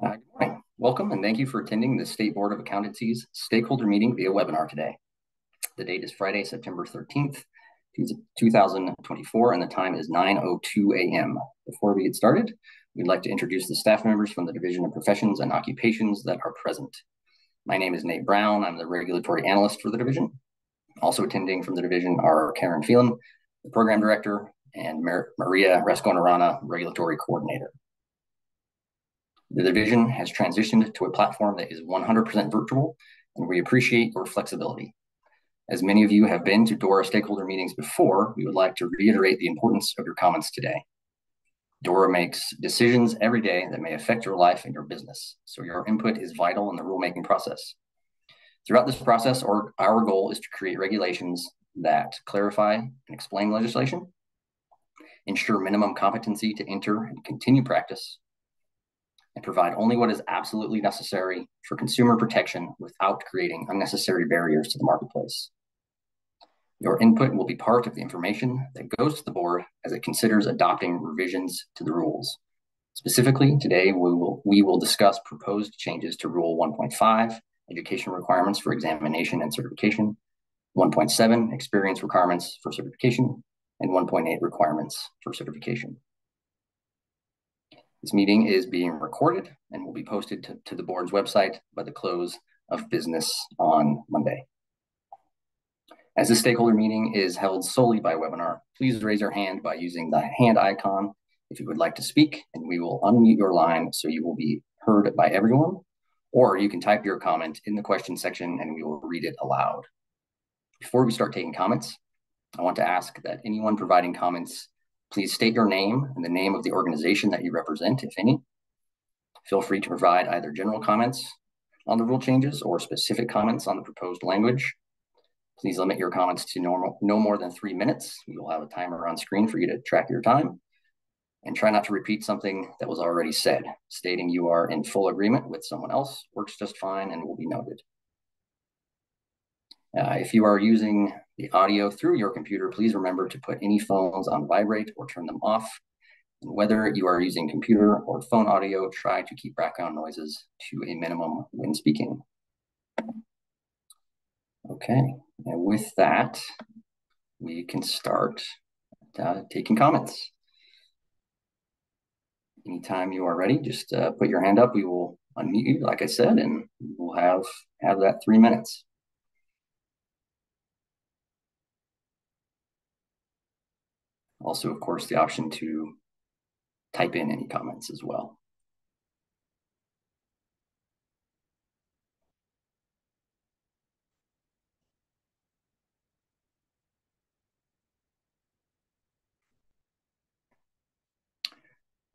Good morning. Welcome and thank you for attending the State Board of Accountancy's stakeholder meeting via webinar today. The date is Friday, September 13th, 2024, and the time is 9:02 a.m. Before we get started, we'd like to introduce the staff members from the Division of Professions and Occupations that are present. My name is Nate Brown. I'm the regulatory analyst for the division. Also attending from the division are Karen Phelan, the program director, and Maria Rasconarana, regulatory coordinator. The division has transitioned to a platform that is 100% virtual, and we appreciate your flexibility. As many of you have been to DORA stakeholder meetings before, we would like to reiterate the importance of your comments today. DORA makes decisions every day that may affect your life and your business, so your input is vital in the rulemaking process. Throughout this process, our goal is to create regulations that clarify and explain legislation, ensure minimum competency to enter and continue practice, and provide only what is absolutely necessary for consumer protection without creating unnecessary barriers to the marketplace. Your input will be part of the information that goes to the board as it considers adopting revisions to the rules. Specifically, today we will discuss proposed changes to Rule 1.5, education requirements for examination and certification, 1.7, experience requirements for certification, and 1.8, requirements for certification. This meeting is being recorded and will be posted to the board's website by the close of business on Monday. As this stakeholder meeting is held solely by webinar, please raise your hand by using the hand icon if you would like to speak, and we will unmute your line so you will be heard by everyone, or you can type your comment in the question section and we will read it aloud. Before we start taking comments, I want to ask that anyone providing comments please state your name and the name of the organization that you represent, if any. Feel free to provide either general comments on the rule changes or specific comments on the proposed language. Please limit your comments to no more than 3 minutes. We will have a timer on screen for you to track your time. And try not to repeat something that was already said. Stating you are in full agreement with someone else works just fine and will be noted. If you are using the audio through your computer, please remember to put any phones on vibrate or turn them off. And whether you are using computer or phone audio, try to keep background noises to a minimum when speaking. Okay, and with that, we can start taking comments. Anytime you are ready, just put your hand up. We will unmute you, like I said, and we'll have that 3 minutes. Also, of course, the option to type in any comments as well.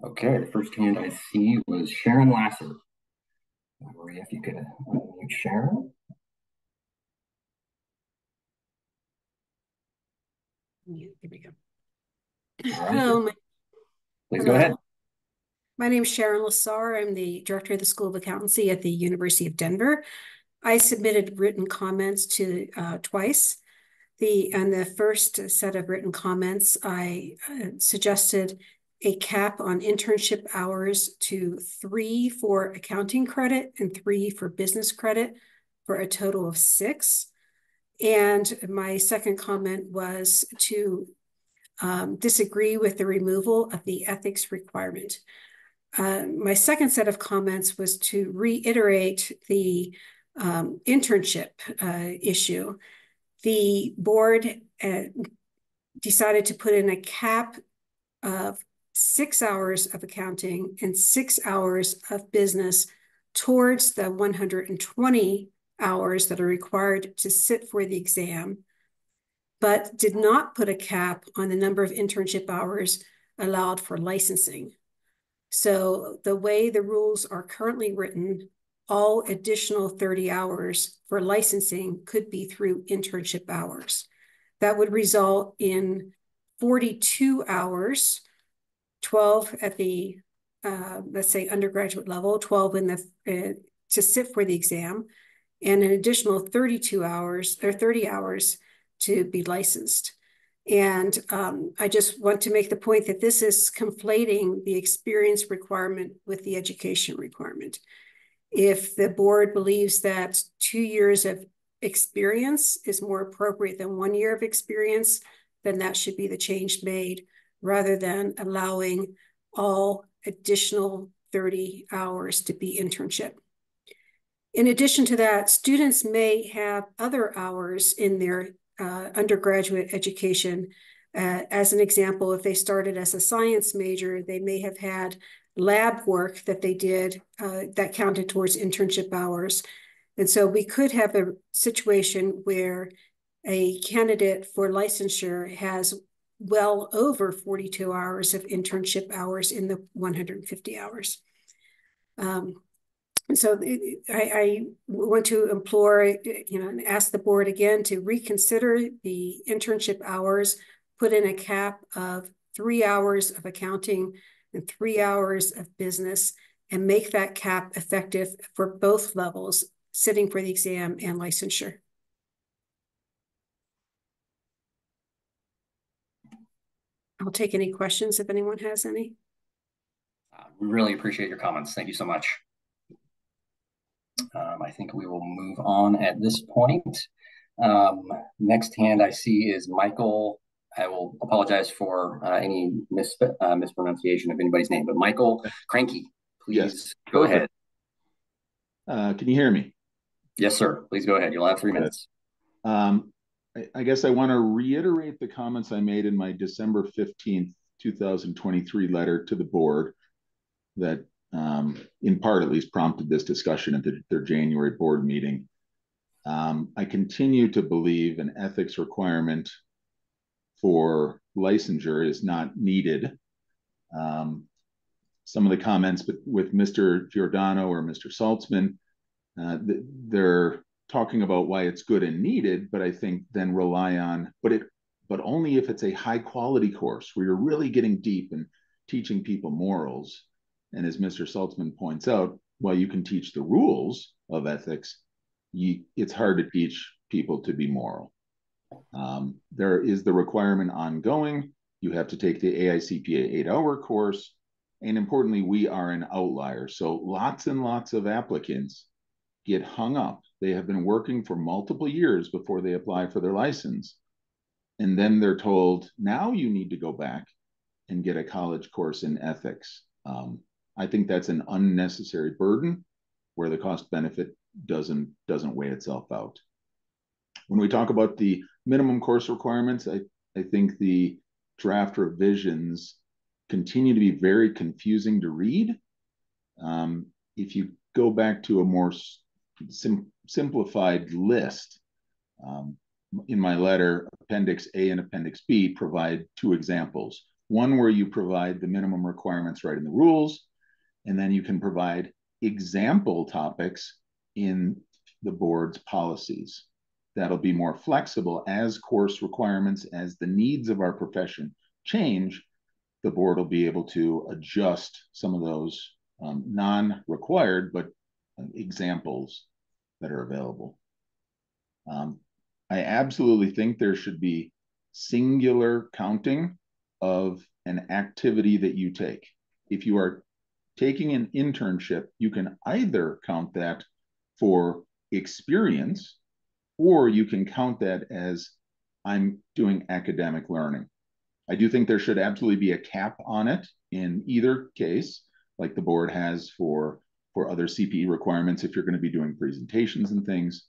Okay, the first hand I see was Sharon Lasser. Maria, if you could unmute Sharon. Yeah, here we go. Hello. Please go ahead. My name is Sharon Lasser. I'm the director of the School of Accountancy at the University of Denver. I submitted written comments to twice. On the first set of written comments, I suggested a cap on internship hours to 3 for accounting credit and 3 for business credit, for a total of 6. And my second comment was to disagree with the removal of the ethics requirement. My second set of comments was to reiterate the internship issue. The board decided to put in a cap of 6 hours of accounting and 6 hours of business towards the 120 hours that are required to sit for the exam, but did not put a cap on the number of internship hours allowed for licensing. So the way the rules are currently written, all additional 30 hours for licensing could be through internship hours. That would result in 42 hours, 12 at the, let's say, undergraduate level, 12 in the to sit for the exam, and an additional 32 hours or 30 hours to be licensed. And I just want to make the point that this is conflating the experience requirement with the education requirement. If the board believes that 2 years of experience is more appropriate than 1 year of experience, then that should be the change made, rather than allowing all additional 30 hours to be internship. In addition to that, students may have other hours in their undergraduate education. As an example, if they started as a science major, they may have had lab work that they did that counted towards internship hours. And so we could have a situation where a candidate for licensure has well over 42 hours of internship hours in the 150 hours. And so I want to implore, and ask the board again to reconsider the internship hours, put in a cap of 3 hours of accounting and 3 hours of business, and make that cap effective for both levels, sitting for the exam and licensure. I'll take any questions if anyone has any. We really appreciate your comments. Thank you so much. I think we will move on at this point. Next hand I see is Michael. I will apologize for any mispronunciation of anybody's name, but Michael Cranky, please yes, go ahead. Can you hear me? Yes, sir. Please go ahead. You'll have 3 minutes. I guess I want to reiterate the comments I made in my December 15th, 2023 letter to the board that in part at least prompted this discussion at their January board meeting. I continue to believe an ethics requirement for licensure is not needed. Some of the comments with Mr. Giordano or Mr. Saltzman, they're talking about why it's good and needed, but I think then rely on, but only if it's a high quality course where you're really getting deep and teaching people morals. And as Mr. Saltzman points out, while you can teach the rules of ethics, it's hard to teach people to be moral. There is the requirement ongoing. You have to take the AICPA 8-hour course. And importantly, we are an outlier. So lots and lots of applicants get hung up. They have been working for multiple years before they apply for their license. And then they're told, now you need to go back and get a college course in ethics. I think that's an unnecessary burden where the cost benefit doesn't weigh itself out. When we talk about the minimum course requirements, I think the draft revisions continue to be very confusing to read. If you go back to a more simplified list, in my letter, Appendix A and Appendix B provide 2 examples. One where you provide the minimum requirements right in the rules, and then you can provide example topics in the board's policies. That'll be more flexible as course requirements, as the needs of our profession change, the board will be able to adjust some of those non-required, but examples that are available. I absolutely think there should be singular counting of an activity that you take. If you are taking an internship, you can either count that for experience, or you can count that as I'm doing academic learning. I do think there should absolutely be a cap on it in either case, like the board has for other CPE requirements if you're going to be doing presentations and things.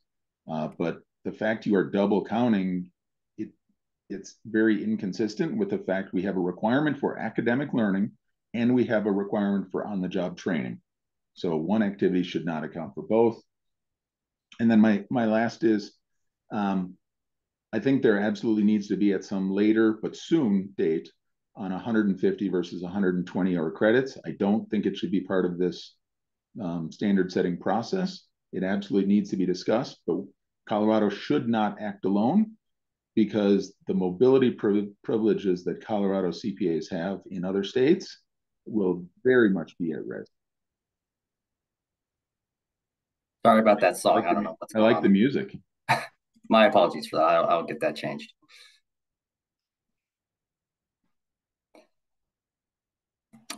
But the fact you are double counting, it's very inconsistent with the fact we have a requirement for academic learning and we have a requirement for on-the-job training. So one activity should not account for both. And then my last is, I think there absolutely needs to be at some later but soon date on 150 versus 120 hour credits. I don't think it should be part of this standard setting process. It absolutely needs to be discussed, but Colorado should not act alone because the mobility privileges that Colorado CPAs have in other states will very much be at risk. Sorry about that song. I don't know what's going on. I like the music. My apologies for that. I'll get that changed.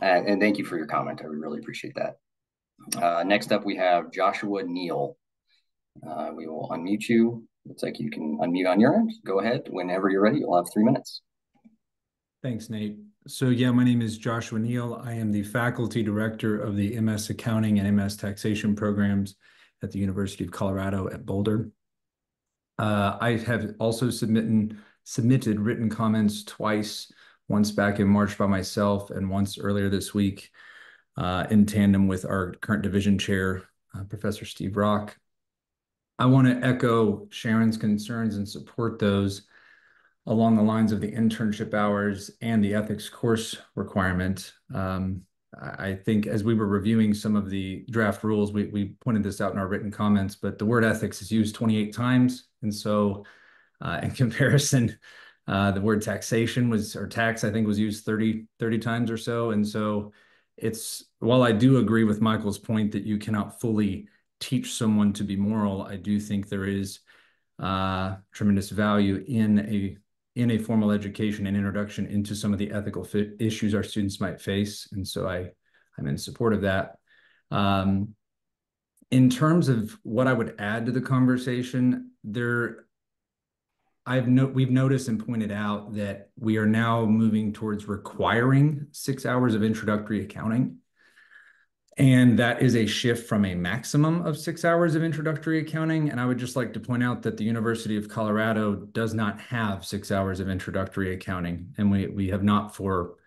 And thank you for your comment. I really appreciate that. Next up, we have Joshua Neal. We will unmute you. Looks like you can unmute on your end. Go ahead. Whenever you're ready, you'll have 3 minutes. Thanks, Nate. So yeah, my name is Joshua Neal. I am the faculty director of the MS Accounting and MS Taxation programs at the University of Colorado at Boulder. I have also submitted written comments twice, once back in March by myself and once earlier this week in tandem with our current division chair, Professor Steve Rock. I want to echo Sharon's concerns and support those along the lines of the internship hours and the ethics course requirement. I think as we were reviewing some of the draft rules, we pointed this out in our written comments, but the word ethics is used 28 times. And so in comparison, the word taxation or tax, I think, was used 30 times or so. And so while I do agree with Michael's point that you cannot fully teach someone to be moral, I do think there is tremendous value in a formal education and introduction into some of the ethical issues our students might face. And so I'm in support of that. In terms of what I would add to the conversation, we've noticed and pointed out that we are now moving towards requiring 6 hours of introductory accounting. And that is a shift from a maximum of 6 hours of introductory accounting. And I would just like to point out that the University of Colorado does not have 6 hours of introductory accounting. And we have not for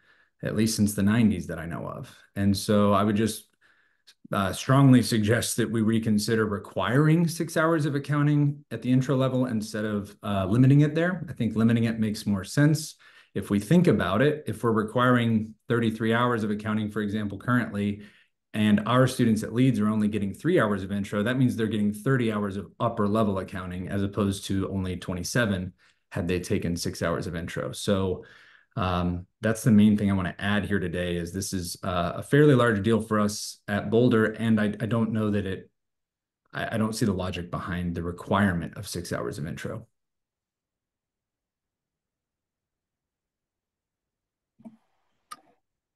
at least since the 90s that I know of. And so I would just strongly suggest that we reconsider requiring 6 hours of accounting at the intro level instead of limiting it there. I think limiting it makes more sense. If we think about it, if we're requiring 33 hours of accounting, for example, currently, and our students at Leeds are only getting 3 hours of intro, that means they're getting 30 hours of upper level accounting as opposed to only 27 had they taken 6 hours of intro. So that's the main thing I want to add here today is this is a fairly large deal for us at Boulder. And I don't know that I don't see the logic behind the requirement of 6 hours of intro.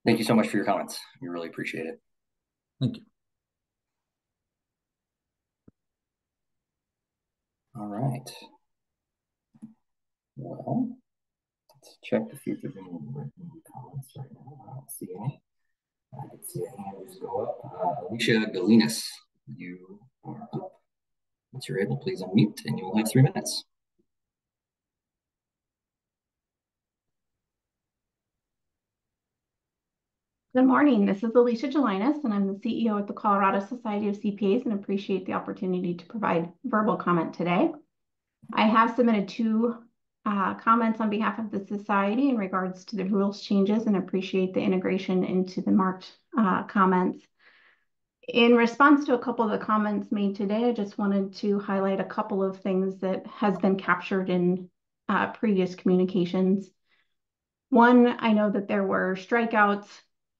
Thank you so much for your comments. We really appreciate it. Thank you. All right. Well, let's check to see if there's any written comments right now. I don't see any. I can see a hand just go up. Alicia Galinas, you are up. Once you're able, please unmute and you will have 3 minutes. Good morning. This is Alicia Gelinas, and I'm the CEO at the Colorado Society of CPAs and appreciate the opportunity to provide verbal comment today. I have submitted 2 comments on behalf of the Society in regards to the rules changes and appreciate the integration into the marked comments. In response to a couple of the comments made today, I just wanted to highlight a couple of things that has been captured in previous communications. One, I know that there were strikeouts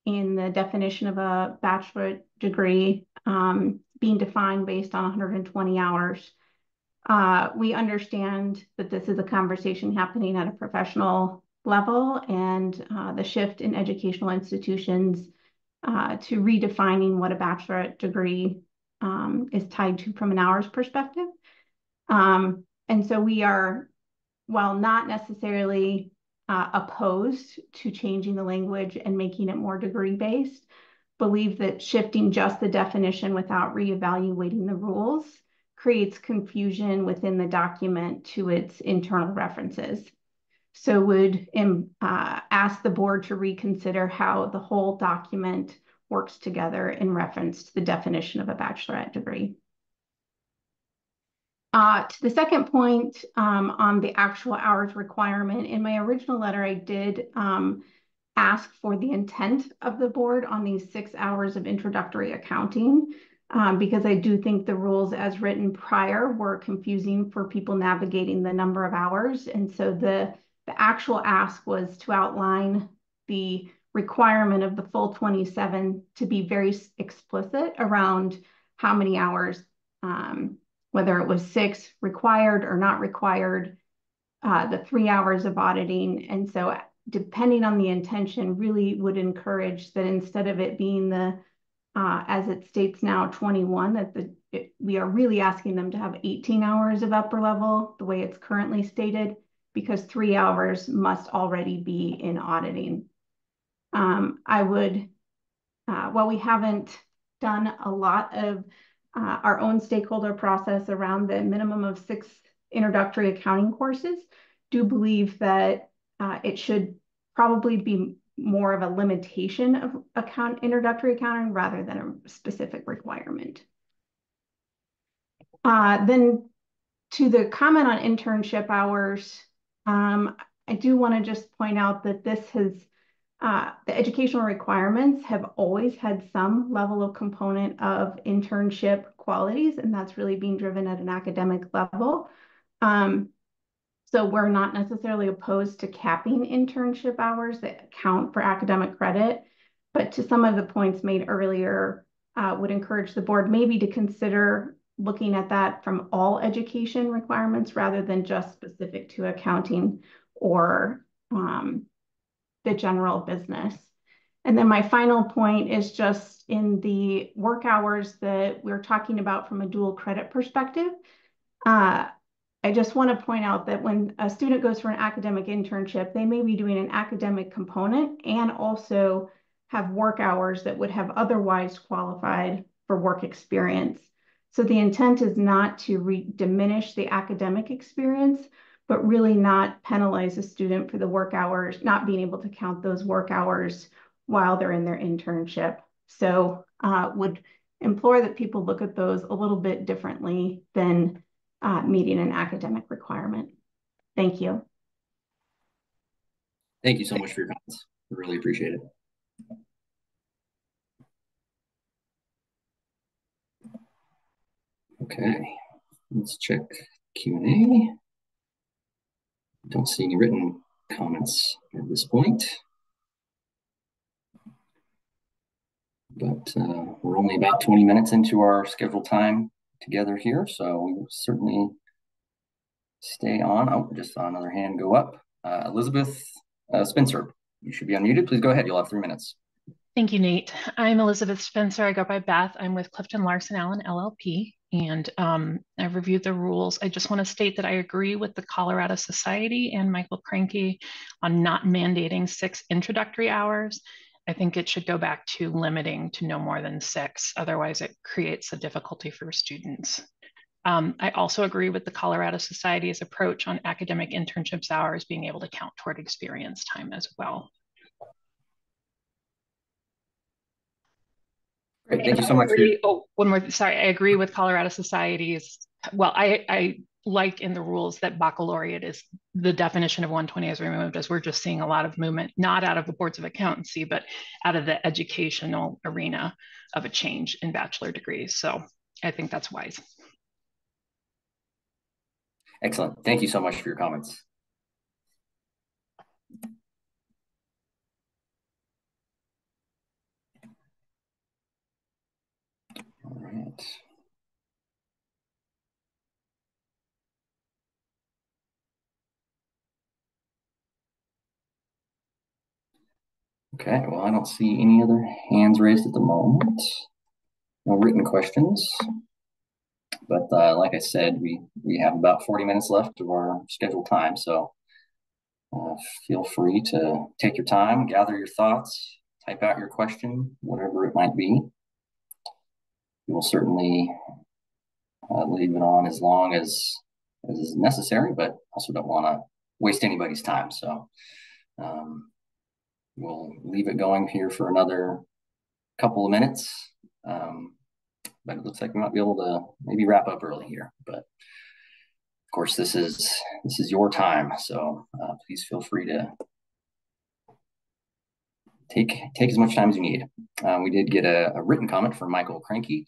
in the definition of a bachelorate degree being defined based on 120 hours. We understand that this is a conversation happening at a professional level and the shift in educational institutions to redefining what a bachelorate degree is tied to from an hours perspective. And so we are, while not necessarily opposed to changing the language and making it more degree-based, believe that shifting just the definition without reevaluating the rules creates confusion within the document to its internal references. So would ask the board to reconsider how the whole document works together in reference to the definition of a bachelorette degree. To the second point on the actual hours requirement, in my original letter, I did ask for the intent of the board on these 6 hours of introductory accounting because I do think the rules as written prior were confusing for people navigating the number of hours. And so the actual ask was to outline the requirement of the full 27 to be very explicit around how many hours, whether it was 6 required or not required, the 3 hours of auditing. And so depending on the intention, really would encourage that instead of it being the, as it states now, 21, that we are really asking them to have 18 hours of upper level, the way it's currently stated, because 3 hours must already be in auditing. I would, while we haven't done a lot of our own stakeholder process around the minimum of 6 introductory accounting courses, do believe that it should probably be more of a limitation of introductory accounting rather than a specific requirement. Then to the comment on internship hours, I do want to just point out that this has, the educational requirements have always had some level of component of internship qualities, and that's really being driven at an academic level. So we're not necessarily opposed to capping internship hours that count for academic credit, but to some of the points made earlier, would encourage the board maybe to consider looking at that from all education requirements rather than just specific to accounting or the general business. And then my final point is just in the work hours that we're talking about from a dual credit perspective. I just want to point out that when a student goes for an academic internship, they may be doing an academic component and also have work hours that would have otherwise qualified for work experience. So the intent is not to diminish the academic experience, but really not penalize a student for the work hours, not being able to count those work hours while they're in their internship. So would implore that people look at those a little bit differently than meeting an academic requirement. Thank you. Thank you so much for your comments. I really appreciate it. Okay, let's check Q&A. Don't see any written comments at this point. But we're only about 20 minutes into our scheduled time together here, so we will certainly stay on. Oh, just saw another hand go up. Elizabeth Spencer, you should be unmuted. Please go ahead. You'll have 3 minutes. Thank you, Nate. I'm Elizabeth Spencer. I go by Beth. I'm with Clifton Larson Allen LLP, and I've reviewed the rules. I just want to state that I agree with the Colorado Society and Michael Cranky on not mandating 6 introductory hours. I think it should go back to limiting to no more than 6. Otherwise, it creates a difficulty for students. I also agree with the Colorado Society's approach on academic internships hours being able to count toward experience time as well. Great, thank you so much. Oh, one more, sorry, I agree with Colorado Society's, well, I like in the rules that baccalaureate is the definition of 120 is removed, as we're just seeing a lot of movement, not out of the boards of accountancy, but out of the educational arena of a change in bachelor degrees. So I think that's wise. Excellent. Thank you so much for your comments. All right. Okay, well, I don't see any other hands raised at the moment. No written questions. But like I said, we have about 40 minutes left of our scheduled time, so feel free to take your time, gather your thoughts, type out your question, whatever it might be. We will certainly leave it on as long as is necessary, but also don't want to waste anybody's time. So we'll leave it going here for another couple of minutes. But it looks like we might be able to maybe wrap up early here. But of course, this is your time, so please feel free to take as much time as you need. We did get a written comment from Michael Cranky.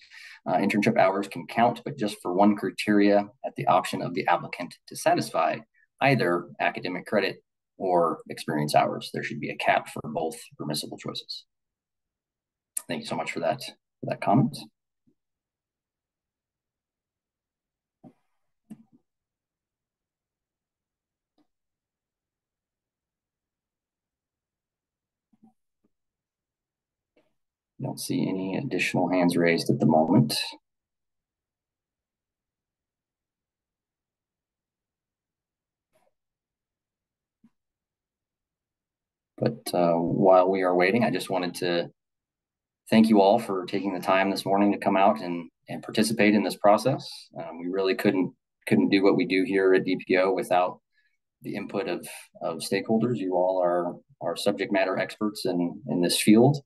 Internship hours can count, but just for one criteria at the option of the applicant to satisfy either academic credit or experience hours. There should be a cap for both permissible choices. Thank you so much for that comment. Don't see any additional hands raised at the moment. But while we are waiting, I just wanted to thank you all for taking the time this morning to come out and participate in this process. We really couldn't do what we do here at DPO without the input of stakeholders. You all are subject matter experts in this field,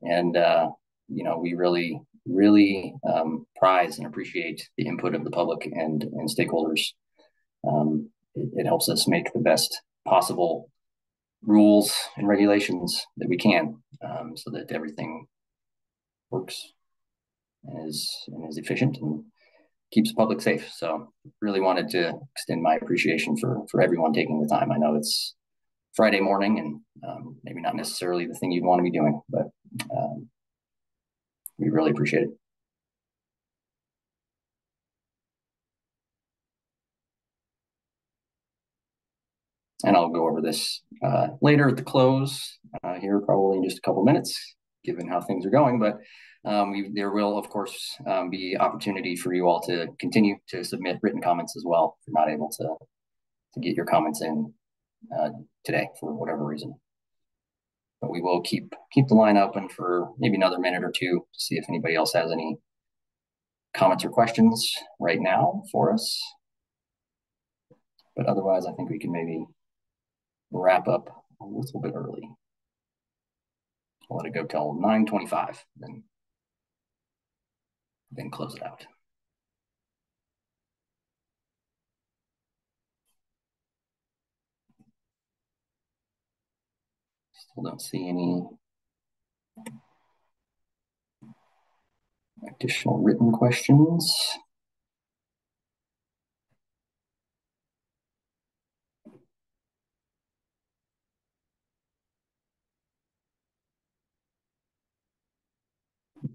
and we really prize and appreciate the input of the public and stakeholders. It helps us make the best possible rules and regulations that we can, so that everything works and is efficient and keeps the public safe. So really wanted to extend my appreciation for everyone taking the time. I know it's Friday morning and maybe not necessarily the thing you'd want to be doing, but we really appreciate it. And I'll go over this later at the close here, probably in just a couple minutes, given how things are going. But there will, of course, be opportunity for you all to continue to submit written comments as well if you're not able to get your comments in today for whatever reason. But we will keep the line open for maybe another minute or two to see if anybody else has any comments or questions right now for us. But otherwise, I think we can maybe wrap up a little bit early. I'll let it go till 9:25, then close it out. Still don't see any additional written questions.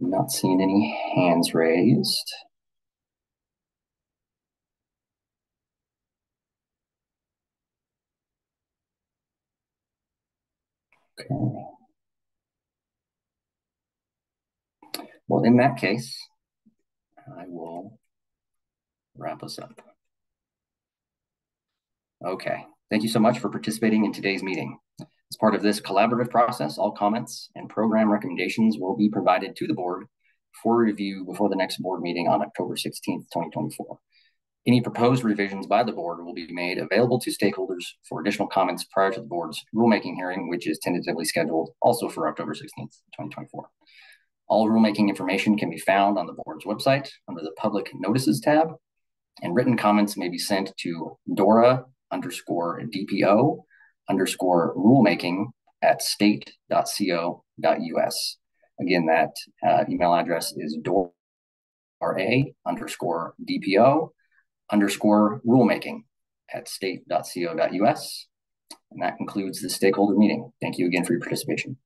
Not seeing any hands raised. Okay. Well, in that case, I will wrap us up. Okay. Thank you so much for participating in today's meeting. As part of this collaborative process, all comments and program recommendations will be provided to the board for review before the next board meeting on October 16th, 2024. Any proposed revisions by the board will be made available to stakeholders for additional comments prior to the board's rulemaking hearing, which is tentatively scheduled also for October 16th, 2024. All rulemaking information can be found on the board's website under the Public Notices tab, and written comments may be sent to Dora_DPO_rulemaking@state.co.us. Again, that email address is Dora_DPO_rulemaking@state.co.us. And that concludes the stakeholder meeting. Thank you again for your participation.